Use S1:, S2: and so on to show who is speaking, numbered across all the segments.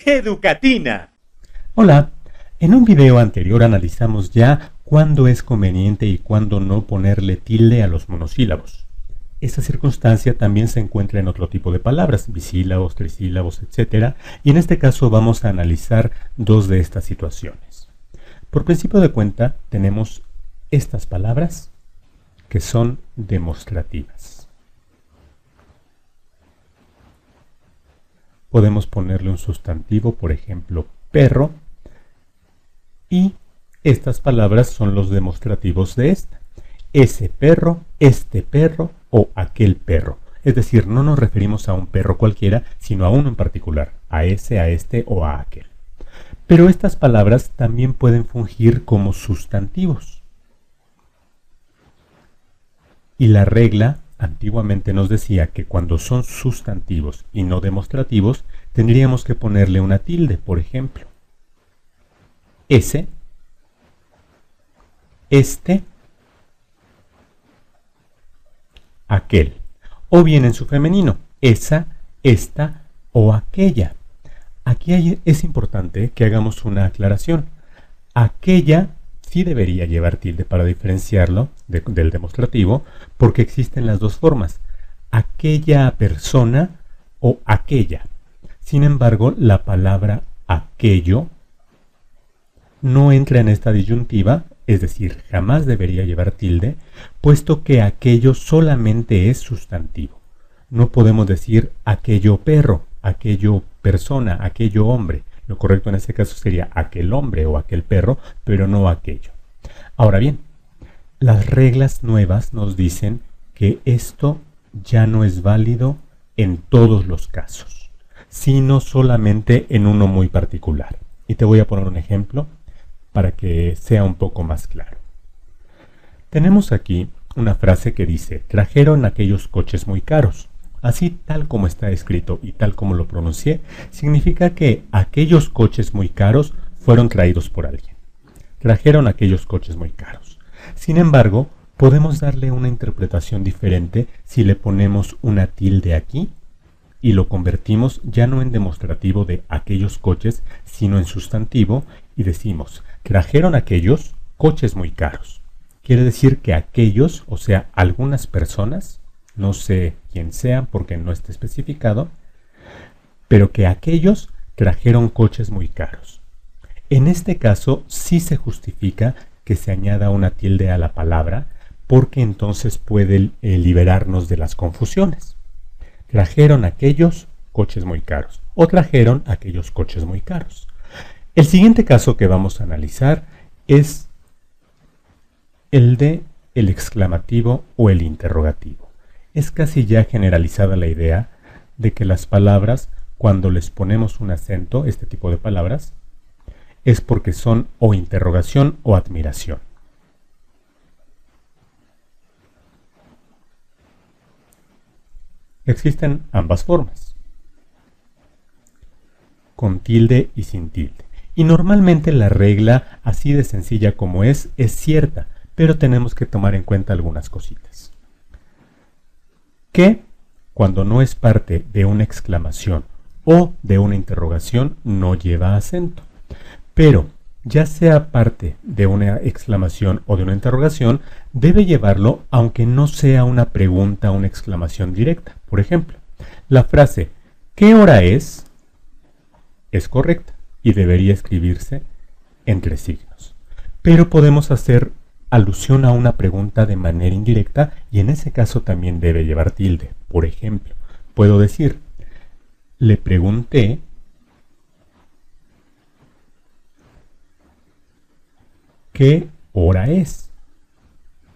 S1: Educatina.
S2: Hola, en un video anterior analizamos ya cuándo es conveniente y cuándo no ponerle tilde a los monosílabos. Esta circunstancia también se encuentra en otro tipo de palabras, bisílabos, trisílabos, etc. Y en este caso vamos a analizar dos de estas situaciones. Por principio de cuenta tenemos estas palabras que son demostrativas. Podemos ponerle un sustantivo, por ejemplo, perro, y estas palabras son los demostrativos de esta. Ese perro, este perro o aquel perro. Es decir, no nos referimos a un perro cualquiera, sino a uno en particular, a ese, a este o a aquel. Pero estas palabras también pueden fungir como sustantivos. Y la regla antiguamente nos decía que cuando son sustantivos y no demostrativos, tendríamos que ponerle una tilde, por ejemplo. Ese, este, aquel. O bien en su femenino, esa, esta o aquella. Aquí es importante que hagamos una aclaración. Aquella sí debería llevar tilde para diferenciarlo del demostrativo, porque existen las dos formas, aquella persona o aquella. Sin embargo, la palabra aquello no entra en esta disyuntiva, es decir, jamás debería llevar tilde, puesto que aquello solamente es sustantivo. No podemos decir aquello perro, aquello persona, aquello hombre. Lo correcto en este caso sería aquel hombre o aquel perro, pero no aquello. Ahora bien, las reglas nuevas nos dicen que esto ya no es válido en todos los casos, sino solamente en uno muy particular. Y te voy a poner un ejemplo para que sea un poco más claro. Tenemos aquí una frase que dice, trajeron aquellos coches muy caros. Así tal como está escrito y tal como lo pronuncié, significa que aquellos coches muy caros fueron traídos por alguien. Trajeron aquellos coches muy caros. Sin embargo, podemos darle una interpretación diferente si le ponemos una tilde aquí y lo convertimos ya no en demostrativo de aquellos coches, sino en sustantivo y decimos, trajeron aquellos coches muy caros. Quiere decir que aquellos, o sea, algunas personas, no sé quién sean porque no está especificado, pero que aquellos trajeron coches muy caros. En este caso sí se justifica que se añada una tilde a la palabra, porque entonces puede liberarnos de las confusiones. Trajeron aquellos coches muy caros o trajeron aquellos coches muy caros. El siguiente caso que vamos a analizar es el de el exclamativo o el interrogativo. Es casi ya generalizada la idea de que las palabras, cuando les ponemos un acento, este tipo de palabras, es porque son o interrogación o admiración. Existen ambas formas, con tilde y sin tilde. Y normalmente la regla, así de sencilla como es cierta, pero tenemos que tomar en cuenta algunas cositas. Que cuando no es parte de una exclamación o de una interrogación, no lleva acento. Pero ya sea parte de una exclamación o de una interrogación, debe llevarlo aunque no sea una pregunta o una exclamación directa. Por ejemplo, la frase ¿qué hora es? Es correcta y debería escribirse entre signos. Pero podemos hacer alusión a una pregunta de manera indirecta y en ese caso también debe llevar tilde. Por ejemplo, puedo decir, le pregunté ¿qué hora es?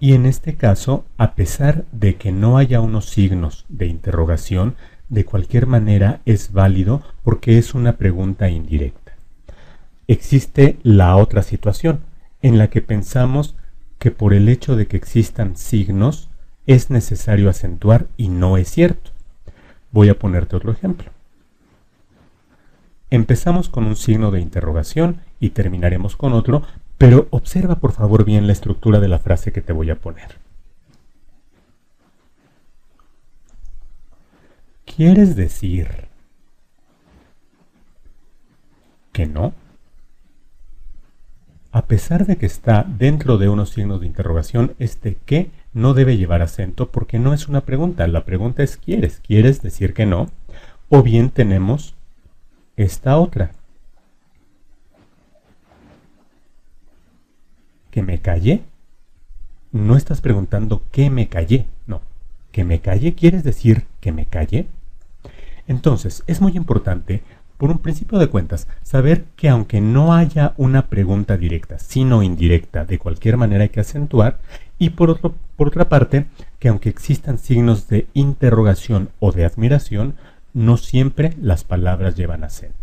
S2: Y en este caso, a pesar de que no haya unos signos de interrogación, de cualquier manera es válido porque es una pregunta indirecta. Existe la otra situación, en la que pensamos que por el hecho de que existan signos es necesario acentuar y no es cierto. Voy a ponerte otro ejemplo. Empezamos con un signo de interrogación y terminaremos con otro, pero observa por favor bien la estructura de la frase que te voy a poner. ¿Quieres decir que no? A pesar de que está dentro de unos signos de interrogación, este que no debe llevar acento porque no es una pregunta. La pregunta es ¿quieres? ¿Quieres decir que no? O bien tenemos esta otra. ¿Que me callé? No estás preguntando ¿qué me callé? No. ¿Que me callé? ¿Quieres decir que me callé? Entonces, es muy importante, por un principio de cuentas, saber que aunque no haya una pregunta directa, sino indirecta, de cualquier manera hay que acentuar, y por otra parte, que aunque existan signos de interrogación o de admiración, no siempre las palabras llevan acento.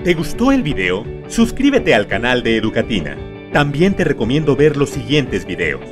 S1: ¿Te gustó el video? Suscríbete al canal de Educatina. También te recomiendo ver los siguientes videos.